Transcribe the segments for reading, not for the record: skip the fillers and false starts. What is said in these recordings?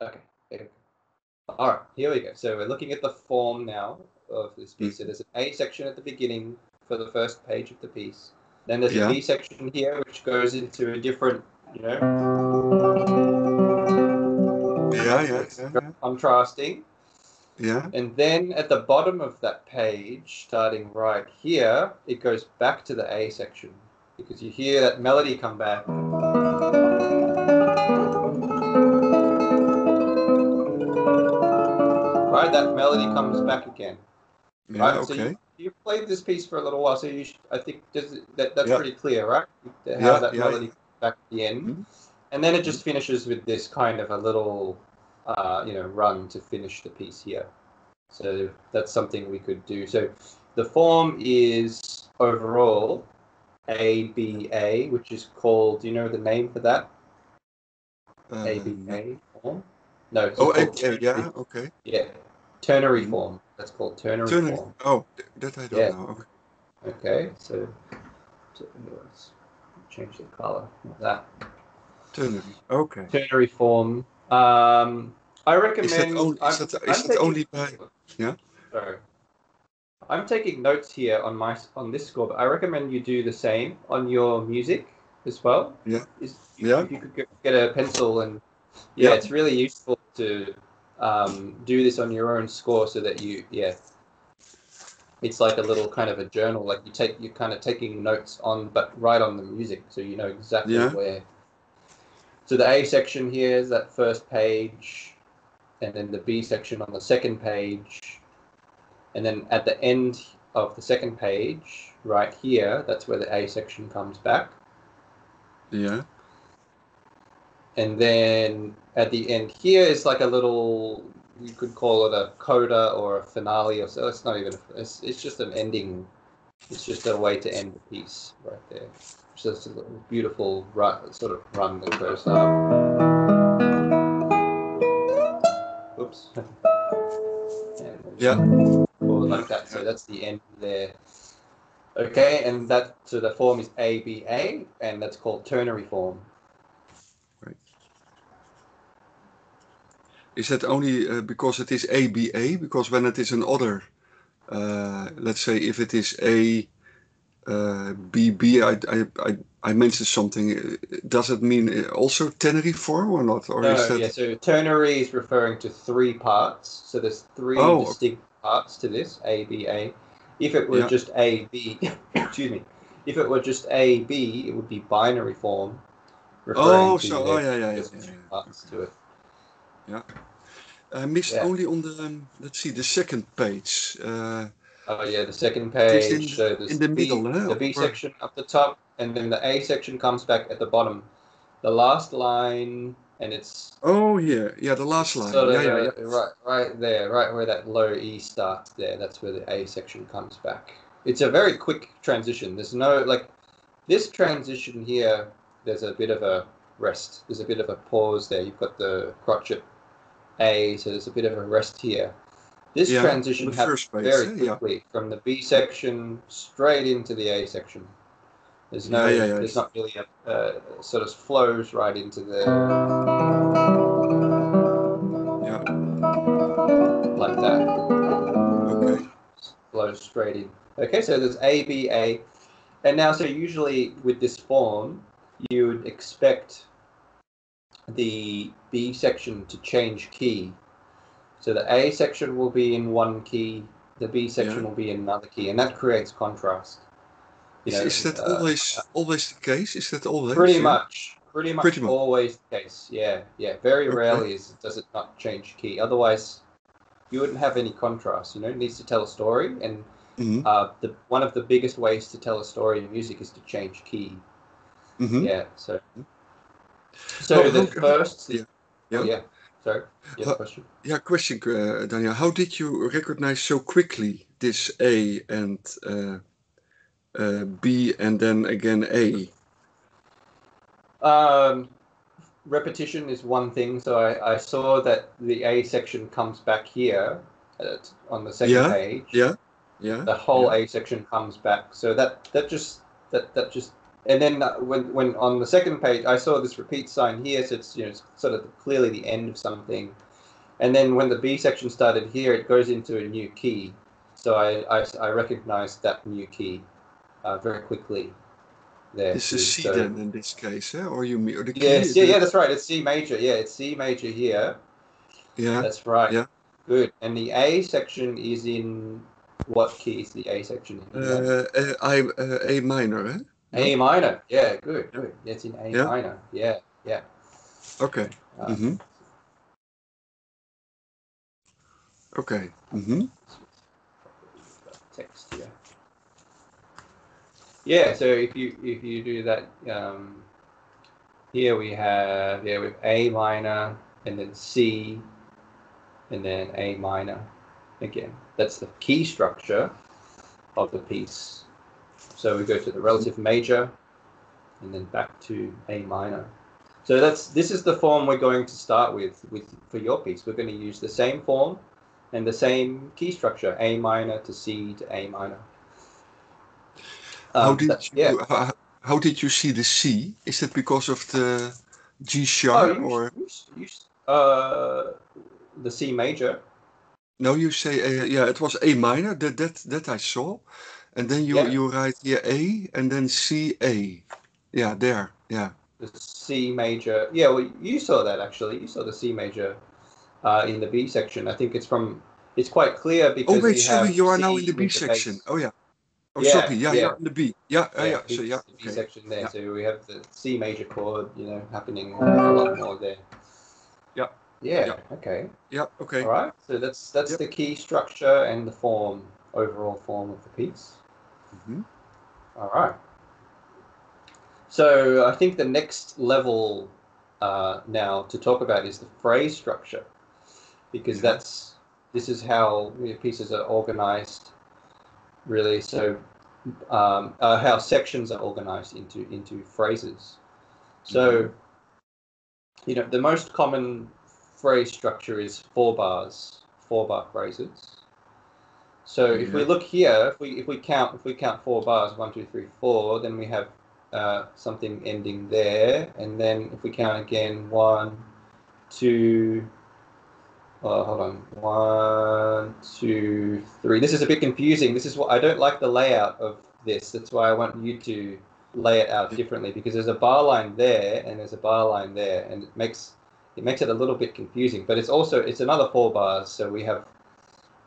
Okay. Okay. All right, here we go. So we're looking at the form now of this piece. So there's an A section at the beginning for the first page of the piece. Then there's a B section here, which goes into a different, contrasting. Yeah. And then at the bottom of that page, starting right here, it goes back to the A section because you hear that melody come back. Right, that melody comes back again. Right, Yeah. Okay. so you've played this piece for a little while, so I think that's pretty clear, right? How Yeah. that Yeah. melody comes back at the end, and then it just finishes with this kind of a little, run to finish the piece here. So that's something we could do. So the form is overall ABA, which is called. Do you know the name for that? ABA form? No, it's called. yeah. Okay. Yeah, ternary form. That's called ternary form. Oh, that I don't know. Okay, so let's change the color of that. Ternary. Okay. Ternary form. I recommend. Is that only by? Yeah. Sorry. I'm taking notes here on this score, but I recommend you do the same on your music as well. Yeah. If you could get a pencil and it's really useful to do this on your own score so that it's like a little kind of a journal. Like you're kind of taking notes but right on the music, so you know exactly where. So the A section here is that first page, and then the B section on the second page. And then at the end of the second page, right here, that's where the A section comes back. Yeah. And then at the end here is like a little, you could call it a coda or a finale, or so. It's not even, it's just an ending. It's just a way to end the piece right there. It's just a little beautiful sort of run that goes up. Oops. Yeah. Or like that. So that's the end there. Okay, and so the form is ABA, and that's called ternary form. Right. Is that only because it is ABA? Because when it is another, let's say if it is BB, I mentioned something. Does it mean also ternary form or not? Or is that? Yeah. So ternary is referring to three parts. So there's three distinct parts to this ABA. If it were just AB, excuse me. If it were just AB, it would be binary form, referring to parts to it. Yeah. I missed only on the let's see, the second page. The second page. So in the middle, the B section up the top, and then the A section comes back at the bottom. The last line, and it's the last line. Sort of right there, right where that low E starts there. That's where the A section comes back. It's a very quick transition. There's no this transition here. There's a bit of a rest. There's a bit of a pause there. You've got the crotchet A, so there's a bit of a rest here. This transition happens very quickly from the B section straight into the A section. There's no, there's not really a sort of flows right into the like that. Okay. Flows straight in. Okay, so there's A, B, A, and now so usually with this form, you would expect the B section to change key. So the A section will be in one key, the B section will be in another key, and that creates contrast. Is that always the case? Is that always? Pretty much always the case. Yeah. Very rarely does it not change key. Otherwise, you wouldn't have any contrast. It needs to tell a story, and one of the biggest ways to tell a story in music is to change key. Yeah. So the first. Sorry. You have a question? Yeah, question, Daniel. How did you recognize so quickly this A and B and then again A? Repetition is one thing. So I saw that the A section comes back here on the second page. Yeah. The whole A section comes back. So that just And then when on the second page, I saw this repeat sign here, so it's it's sort of clearly the end of something. And then when the B section started here, it goes into a new key. So I recognized that new key very quickly there This is too. C So then in this case, or you mean or the yeah, key? yeah, that's right. It's C major. Yeah, it's C major here. Yeah, That's right. yeah. Good. And the A section is in what key is the A section in here? A minor, eh? A No? minor. Yeah, good, Yeah. good. It's in A Yeah. minor. Yeah, yeah. Okay. Uh, Mm-hmm. Okay. Mm-hmm. text here. Yeah. So if you do that, here we have A minor and then C and then A minor again. That's the key structure of the piece. So we go to the relative major and then back to A minor. So this is the form we're going to start with for your piece. We're going to use the same form and the same key structure, A minor to C to A minor. How did Yeah. you how did you see the C? Is that because of the G Oh, sharp or you uh, the C major. no? You say yeah, it was A minor. That I saw, and then Yeah, you write here A and then C A. Yeah, there. Yeah. the C major. Yeah, well, you saw that actually. You saw the C major in the B section. I think it's quite clear Oh because wait, we sorry. have You are now in the C B with the section. bass. Oh yeah. Oh sorry. Yeah, Yeah, yeah, you're in the B. Yeah. yeah. Yeah. So This yeah. is the B Okay. section there. Yeah. So we have the C major chord, happening a lot more there. Yeah. Yeah. Yeah. Okay. Yeah. All Okay. right. So that's Yep. the key structure and the overall form of the piece. Mm-hmm. All right. So I think the next level now to talk about is the phrase structure, because Yeah. this is how pieces are organized, really. So how sections are organized into phrases. Mm-hmm. So the most common phrase structure is 4 bars, 4-bar phrases. So if we Yeah. look here, if we count 4 bars, 1, 2, 3, 4, then we have something ending there, and then if we count again, 1, 2. Hold on, 1, 2, 3. This is a bit confusing. This is what I don't like the layout of this. That's why I want you to lay it out differently, because there's a bar line there and there's a bar line there, and it makes it a little bit confusing. But it's another 4 bars. So we have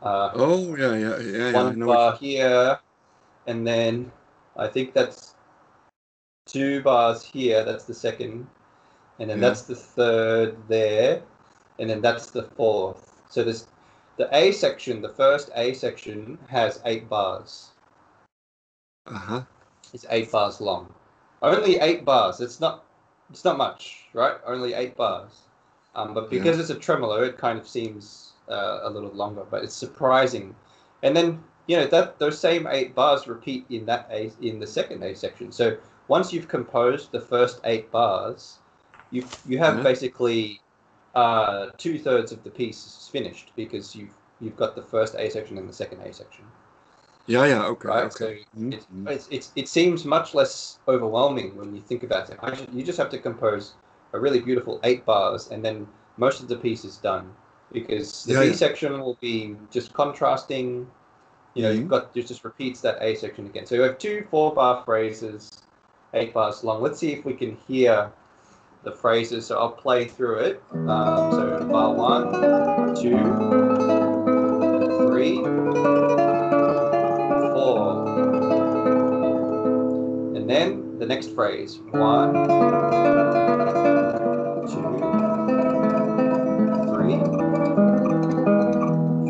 uh, Oh yeah. Yeah. Yeah. Yeah. I one know what. bar here, and then I think that's 2 bars here. That's the second, and then Yeah. that's the third there, and then that's the fourth. So there's the A section. The first A section has 8 bars. Uh-huh. It's 8 bars long. Only 8 bars. It's not much, right? Only 8 bars. But Yeah. because it's a tremolo, it kind of seems a little longer. But it's surprising. And then that those same 8 bars repeat in the second A section. So once you've composed the first 8 bars, you have Yeah. basically 2/3 of the piece finished, because you've got the first A section and the second A section, Yeah. Yeah. Okay. right? Okay. So Mm-hmm. it seems much less overwhelming when you think about it. You just have to compose a really beautiful 8 bars, and then most of the piece is done, because the Yeah. B Yeah. section will be just contrasting. Mm-hmm. It just repeats that A section again. So you have 2 4-bar phrases, 8 bars long. Let's see if we can hear the phrases. So I'll play through it. So bar 1, 2, 3, 4. And then the next phrase. 1, 2, 3,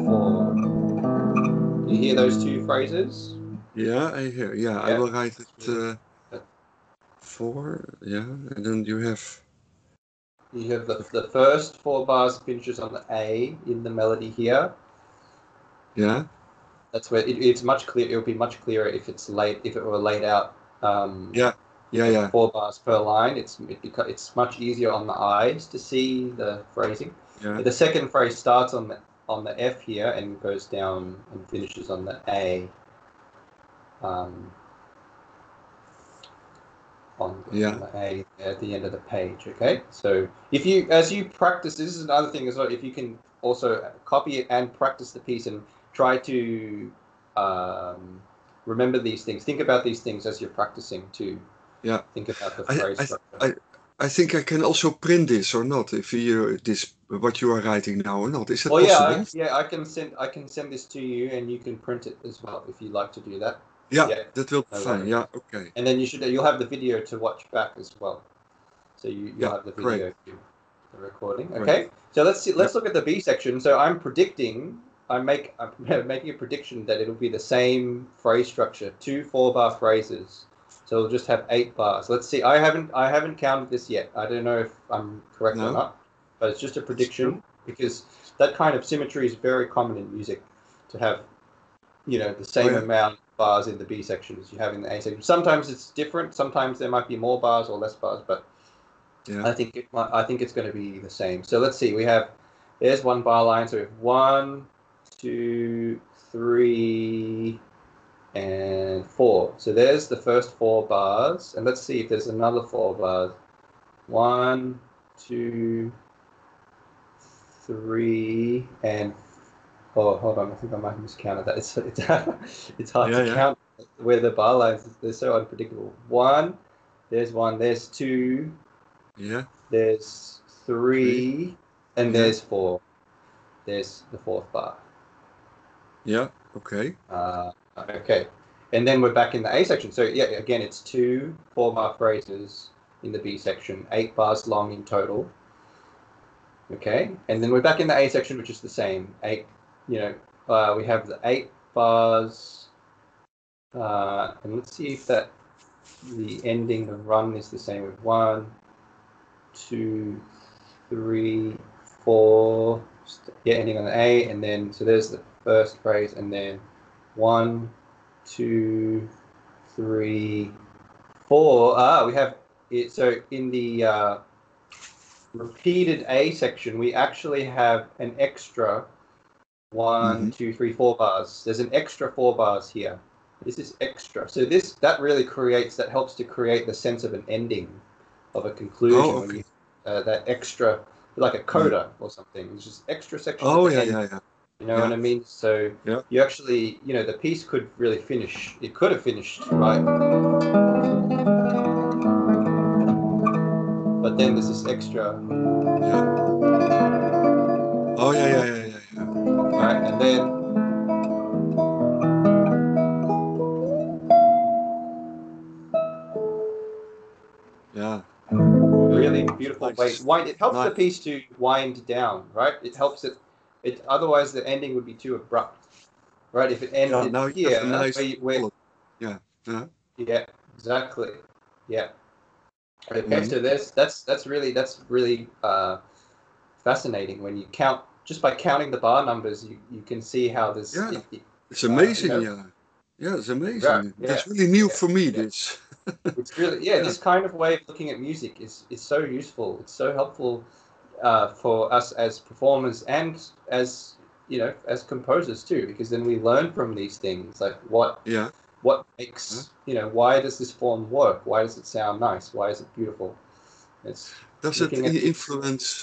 4. Do you hear those 2 phrases? Yeah. I hear. Yeah. I Yeah. will write it four. Yeah. And then you have. You have the first 4 bars finishes on the A in the melody here. Yeah. That's where it's much clear. It would be much clearer if it were laid out. Yeah. Yeah. Yeah. 4 bars per line. It's much easier on the eyes to see the phrasing. Yeah. The second phrase starts on the F here and goes down and finishes on the A. Um, on Yeah. the A at the end of the page. Okay, so if you, as you practice, this is another thing as well. If you can also copy it and practice the piece and try to remember these things, think about these things as you're practicing to Yeah. think about the I, phrase I, structure. I think I can also print this or not, if you this what you are writing now or not. Is that Well, possible? I can send this to you, and you can print it as well if you'd like to do that. Yeah, Yeah, that will be no fine. worries. Yeah, okay. And then you'll have the video to watch back as well. So you'll Yeah, have the great, video to the recording. great. Okay. So let's see. Yeah, Let's look at the B section. So I'm making a prediction that it'll be the same phrase structure, 2 4-bar phrases. So we'll just have 8 bars. Let's see. I haven't counted this yet. I don't know if I'm correct or no, not, but it's just a that's true. prediction because that kind of symmetry is very common in music, to have the Oh same yeah, amount of bars in the B section as you have in the A section. Sometimes it's different. Sometimes there might be more bars or less bars, but yeah, I think it's going to be the same. So let's see. There's one bar line. So we have 1, 2, 3, and 4. So there's the first 4 bars, and let's see if there's another 4 bars. 1, 2, 3, and oh, hold on. I think I might have miscounted that. It's hard yeah, to yeah, count where the bar lines. They're so unpredictable. 1, there's 1. There's 2. yeah. There's 3. 3, and Yeah, there's 4. There's the 4th bar. yeah. Okay. Okay, and then we're back in the A section. So yeah, again, it's 2 4-bar phrases in the B section, 8 bars long in total. Okay, and then we're back in the A section, which is the same. 8, we have the 8 bars, and let's see if the ending, the run is the same with 1, 2, 3, 4. Yeah, ending on the A, and then so there's the first phrase, and then 1, 2, 3, 4. We have it. So in the repeated A section, we actually have an extra 1, Mm-hmm. 2, 3, 4 bars. There's an extra 4 bars here. This is extra. So that really helps to create the sense of an ending, of a Oh, conclusion when okay. you that extra, like a Mm. coda or something. It's just extra section at Oh, the yeah, end. yeah, yeah, You know what yeah, I mean? So yeah. you actually, the piece could really finish. It could have finished right, but then there's this extra, Yeah. Oh, yeah, yeah, yeah, yeah, yeah. right, and then Yeah. really beautiful way. Nice. It helps the Nice. piece to wind down, right? It helps it. Otherwise the ending would be too abrupt, right? If it Yeah, ended now you have a here, nice where quality. Yeah. Yeah. yeah, exactly, yeah. Okay, Mm. so that's really fascinating when you count, just by counting the bar numbers. You can see how this Yeah. It's amazing. know, Yeah. Yeah, it's yeah, amazing. yeah, That's really new yeah, for me, yeah. this. It's really, yeah, Yeah. this kind of way of looking at music is so useful. It's so helpful for us as performers and as as composers too, because then we learn from these things, like Yeah. what Huh? makes, why does this form work? Why does it sound nice? Why is it beautiful? It's Does it looking at these. influence,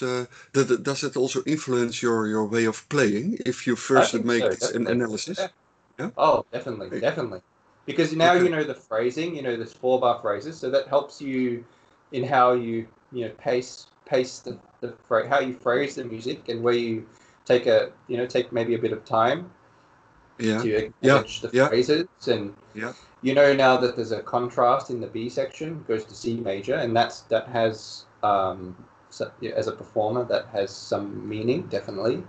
does it also influence your way of playing if you I first think make so, this an definitely. Yeah. analysis? Yeah. Oh, definitely, Okay. definitely. Because now Okay. you know the phrasing, there's 4-bar phrases, so that helps you in how you, pace how you phrase the music, and where you take maybe a bit of time Yeah. to Yeah. acknowledge the Yeah. phrases. And Yeah. now that there's a contrast in the B section, goes to C major, and that has so, yeah, as a performer, that has some meaning, definitely.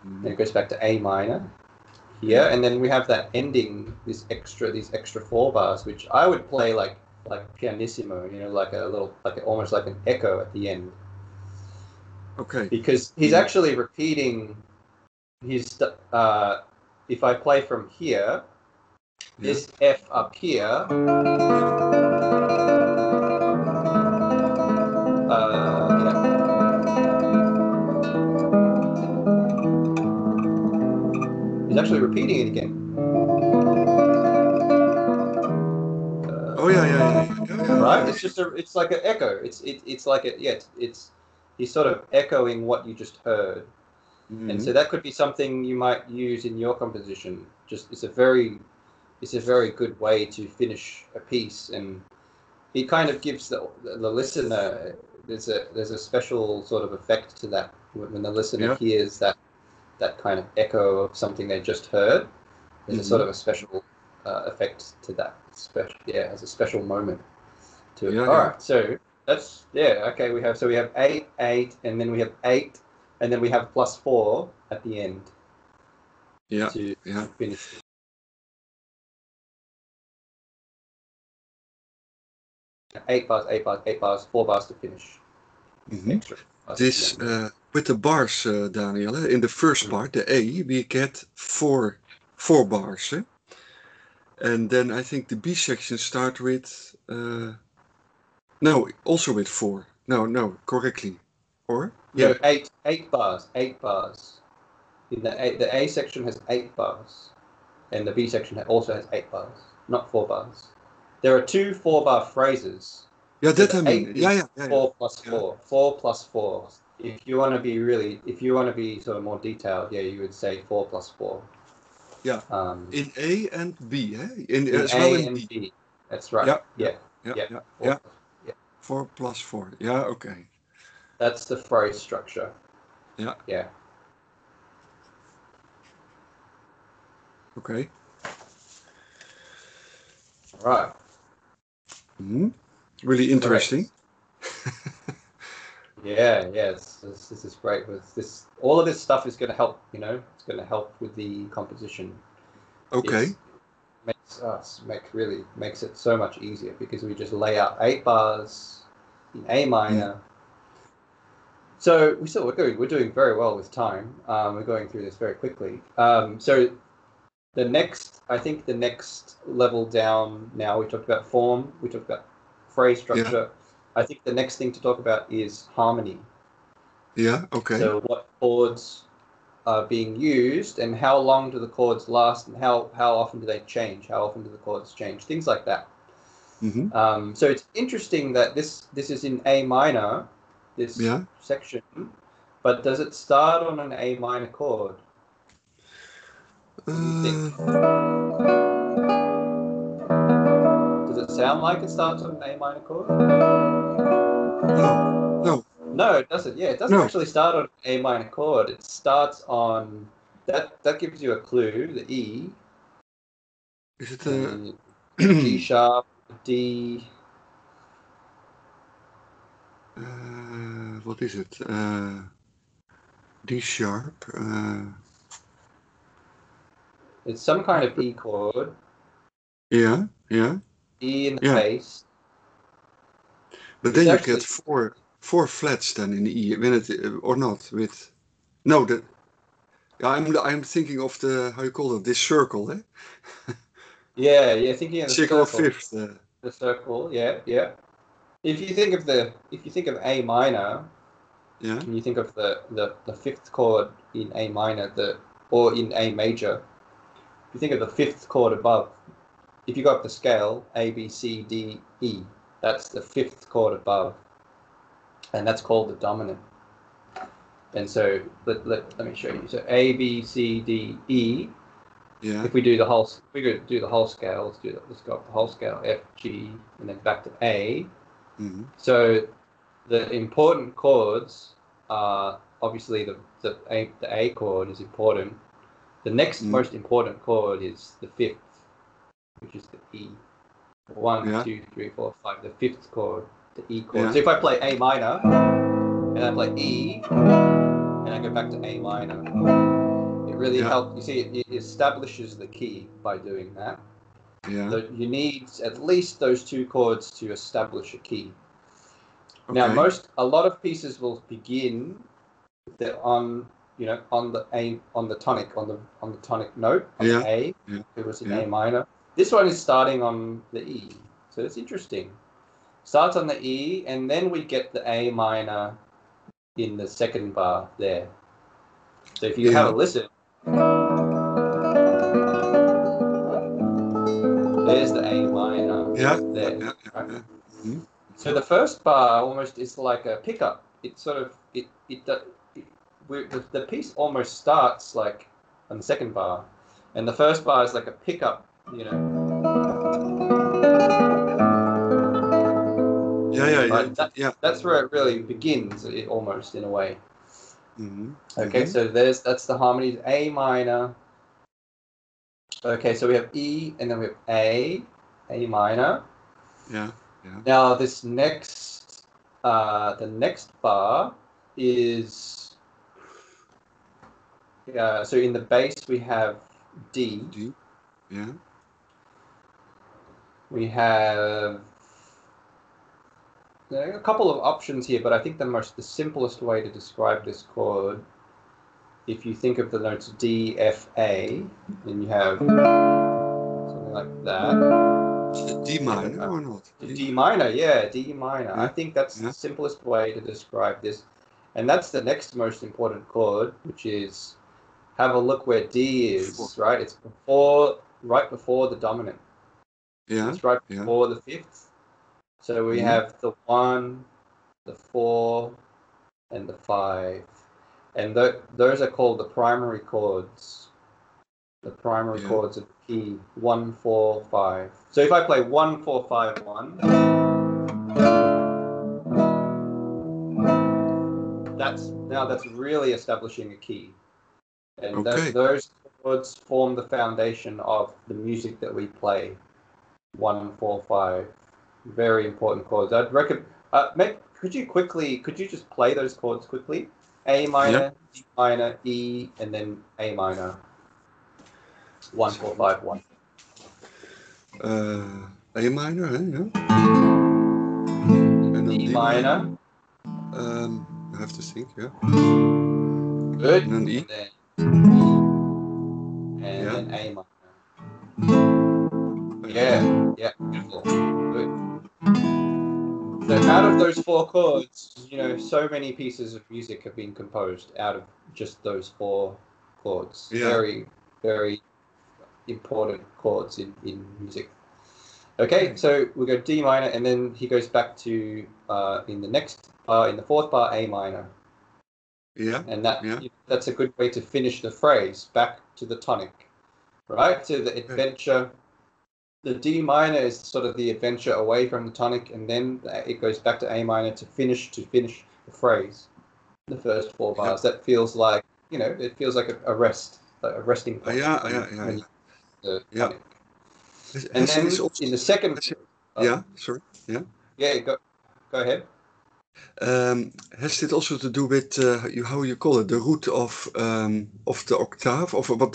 And Mhm. it goes back to A minor here, Yeah. and then we have that ending, these extra 4 bars, which I would play like pianissimo, like a little, almost like an echo at the end, Okay. because he's Mm. actually repeating his. If I play from here, Yeah. this F up here, Yeah. yeah, he's actually repeating it again, Oh, yeah, yeah, yeah, yeah, yeah, yeah, right? It's just it's like an echo. It's like he's sort of echoing what you just heard. And so that could be something you might use in your composition. Just it's a very good way to finish a piece, and it kind of gives the listener there's a special sort of effect to that when the listener hears that kind of echo of something they just heard. There's a sort of a special effect to that. Has a special moment to it. All right, so that's okay. We have 8, 8, and then we have 8. And then we have +4 at the end. To finish. Eight bars, 8 bars, 8 bars, 4 bars to finish. Extra this with the bars, Daniel. In the first part, the A, we get four bars, and then I think the B section start with no, also with 4. No, correctly, or no, 8 bars, 8 bars. In the A section has 8 bars, and the B section also has 8 bars, not 4 bars. There are 2 4-bar phrases. Yeah, that I mean. 4 plus 4. 4 plus 4. If you want to be sort of more detailed, you would say 4 plus 4. Yeah. In A and B, in as A well and B. That's right. Yeah. 4 plus 4. Yeah, okay. That's the phrase structure. Yeah. Yeah. Okay. All right. Really interesting. Yes. This is great. All of this stuff is going to help. It's going to help with the composition. Okay. Makes it so much easier because we just lay out 8 bars in A minor. So we're doing very well with time. We're going through this very quickly. So the next level down now, we talked about form, we talked about phrase structure. I think the next thing to talk about is harmony. Yeah, okay. So what chords are being used and how long do the chords last and how often do they change? How often do the chords change? Things like that. So it's interesting that this is in A minor, this section, but does it start on an A minor chord? What do you think? Does it sound like it starts on an A minor chord? No, it doesn't. Yeah, it doesn't actually start on an A minor chord. It starts on that gives you a clue. The E. Is it a G sharp, D? What is it? D sharp. It's some kind of E chord. Yeah. E in the bass. But then you get four flats then in E when it or not with that. I'm thinking of the how you call it, this circle, Yeah, thinking of the circle of fifth. The circle, yeah. If you think of A minor, and you think of the 5th chord in A minor, or in A major, if you think of the 5th chord above, if you go up the scale, A, B, C, D, E, that's the 5th chord above, and that's called the dominant. And so let me show you. So A, B, C, D, E. Yeah. If we do the whole scale, let's go up the whole scale, F, G, and then back to A. So the important chords are obviously the A chord is important. The next most important chord is the 5th, which is the E. 1, 2, 3, 4, 5. The 5th chord, the E chord. So if I play A minor and I play E and I go back to A minor, it really helps. You see, it establishes the key by doing that. Yeah. So you need at least those 2 chords to establish a key. Okay. Now, a lot of pieces will begin on the tonic note on the A. It was in A minor. This one is starting on the E, so it's interesting. Starts on the E, and then we get the A minor in the 2nd bar there. So if you have a listen, there's the A minor there. So the first bar almost is like a pickup. It sort of the piece almost starts like on the second bar, and the first bar is like a pickup. Yeah. Right. Yeah. That's where it really begins. Almost in a way. Okay, Mm-hmm. so that's the harmonies. A minor. Okay, so we have E, and then we have A minor. Yeah. Now this next, the next bar is, so in the bass we have D. D. Yeah. We have a couple of options here, but I think the simplest way to describe this chord, if you think of the notes D, F, A, then you have something like that. Is it D minor or not? D minor, yeah, D minor. I Yeah. think that's the simplest way to describe this. And that's the next most important chord, which is, have a look where D is, right? It's right before the dominant. Yeah. It's right before the fifth. So we have the 1, the 4, and the 5. And those are called the primary chords. The primary chords of the key 1, 4, 5. So if I play 1, 4, 5, 1, that's really establishing a key. And those chords form the foundation of the music that we play. 1, 4, 5. Very important chords. I'd recommend. Could you just play those chords quickly? A minor, D minor, E, and then A minor. 1, 4, 5, 1. A minor, hè? Yeah. And D minor. I have to think, yeah. Good. And then E. And then A minor. Yeah, beautiful. Good. So out of those 4 chords, so many pieces of music have been composed out of just those 4 chords. Yeah. Very, very important chords in music. Okay, so we go D minor, and then he goes back to in the 4th bar, A minor. Yeah. And that's a good way to finish the phrase, back to the tonic, right? So the adventure. The D minor is sort of the adventure away from the tonic, and then it goes back to A minor to finish the phrase. The first 4 bars. That feels like, it feels like a rest, like a resting point. Yeah. The tonic. And then in the second. Sorry. Yeah. Yeah, go ahead. Has it also to do with how you call it, the root of the octave, of how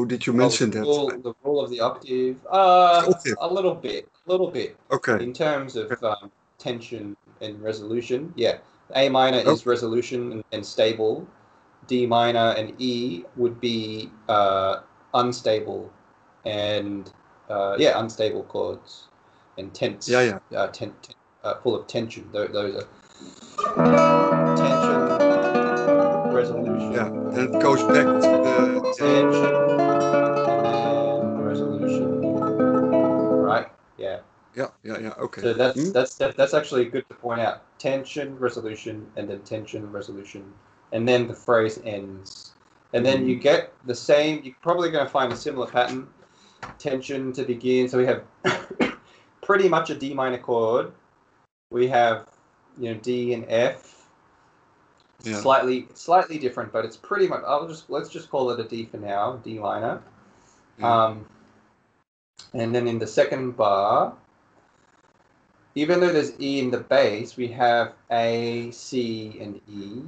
did you mention that? The rule of the octave. A little bit. Okay. In terms of tension and resolution, yeah. A minor is resolution and stable. D minor and E would be unstable, and unstable chords, and tense. Full of tension. Those are tension, resolution. Yeah, then it goes back to the tension and resolution. Right? Yeah. Yeah. Okay. So that's actually good to point out. Tension, resolution, and then tension, resolution, and then the phrase ends. And then you get the same. You're probably going to find a similar pattern. Tension to begin. So we have pretty much a D minor chord. We have D and F. Yeah. Slightly different, but it's pretty much. Let's just call it a D for now. D minor. Yeah. And then in the second bar, even though there's E in the bass, we have A, C, and E,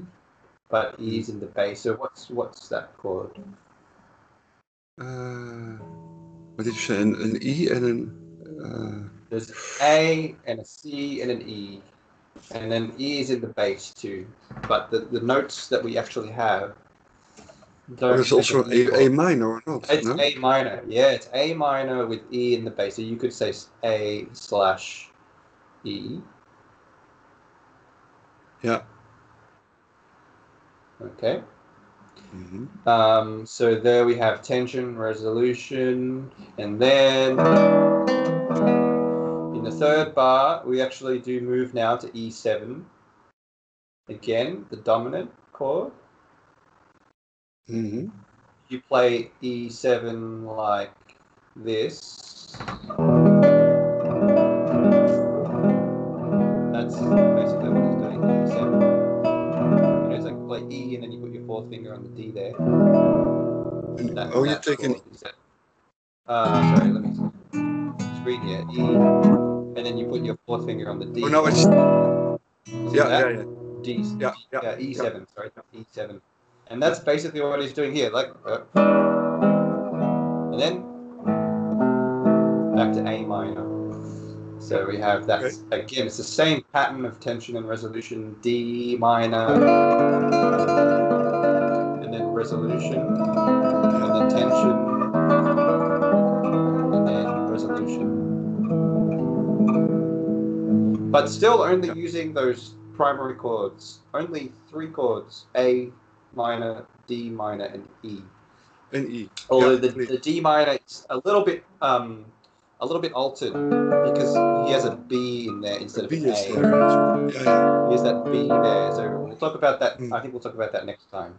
but E is in the bass. So what's that chord? What did you say? An E and an. There's A and a C and an E, and then E is in the bass too. But the notes that we actually have don't. It's also A minor or not? It's A minor. Yeah, it's A minor with E in the bass. So you could say A/E. Yeah. Okay. So there we have tension, resolution, and then in the third bar, we actually do move now to E7. Again, the dominant chord. Mm-hmm. You play E7 like this. That's basically what he's doing, E7. You know, it's like play E and then you put your fourth finger on the D there. You're taking... Sorry, let me screen here. E, and then you put your fourth finger on the D. Oh, no, it's... Yeah. D, Yeah. E7, sorry, E7. And that's basically what he's doing here, like, and then back to A minor. So we have that, again, it's the same pattern of tension and resolution, D minor, and then resolution, and then tension, and then resolution. But still only using those primary chords, only 3 chords, A minor, D minor, and E. And E. Although the D minor is a little bit altered because he has a B in there instead of an A. There. He has that B there. So we'll talk about that. I think we'll talk about that next time.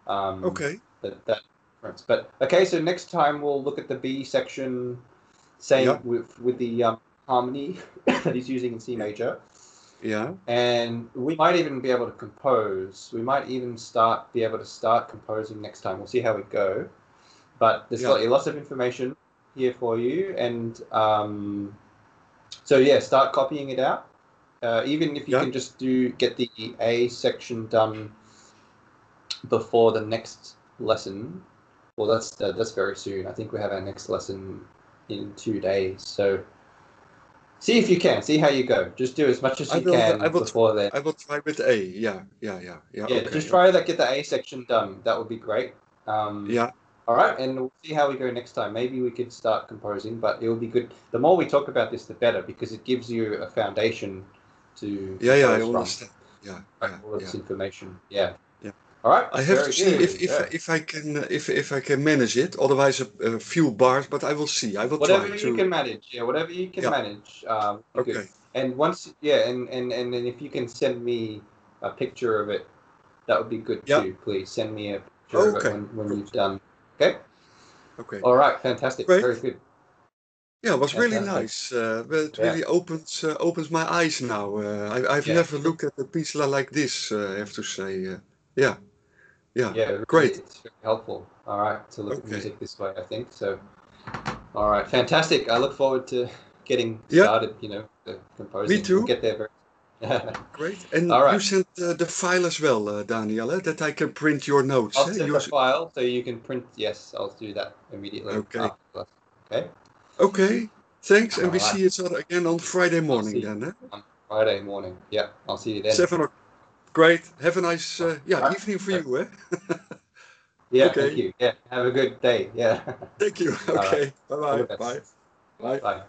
Okay. That difference. But okay, so next time we'll look at the B section, same with the harmony that he's using in C major. Yeah. And we might even be able to compose. We might even be able to start composing next time. We'll see how we go. But there's lots of information here for you. And so, yeah, start copying it out. Even if you can just get the A section done before the next lesson. Well, that's very soon. I think we have our next lesson in 2 days. So see if you can. See how you go. Just do as much as you can before then. I will try with A. Yeah. Just try to get the A section done. That would be great. All right, and we'll see how we go next time. Maybe we could start composing, but it will be good. The more we talk about this, the better, because it gives you a foundation to I understand. All of this information. Yeah. All right. I have to see if I can manage it. Otherwise, a few bars, but I will see. I will try to. Whatever you can manage. Yeah, whatever you can manage. Okay. Good. And once, and then if you can send me a picture of it, that would be good too. Please send me a picture of it when you've done. Okay. All right. Fantastic. Great. Very good. Yeah, it was really nice. It really opens my eyes now. I've never looked at a piece like this. I have to say. Yeah, great. It's very helpful. All right, to look at music this way, I think so. All right, fantastic. I look forward to getting started. The composing. Me too. We'll get there very. Great. And you sent the file as well, Daniel, that I can print your notes. I'll send the file so you can print. Yes, I'll do that immediately. Okay. Okay. Okay. Thanks, and we see each other again on Friday morning then. On Friday morning. Yeah, I'll see you then. 7 o'clock. Great. Have a nice evening for you, eh? Yeah, thank you. Yeah, have a good day. Yeah. Thank you. Okay. Bye-bye. Bye. Bye.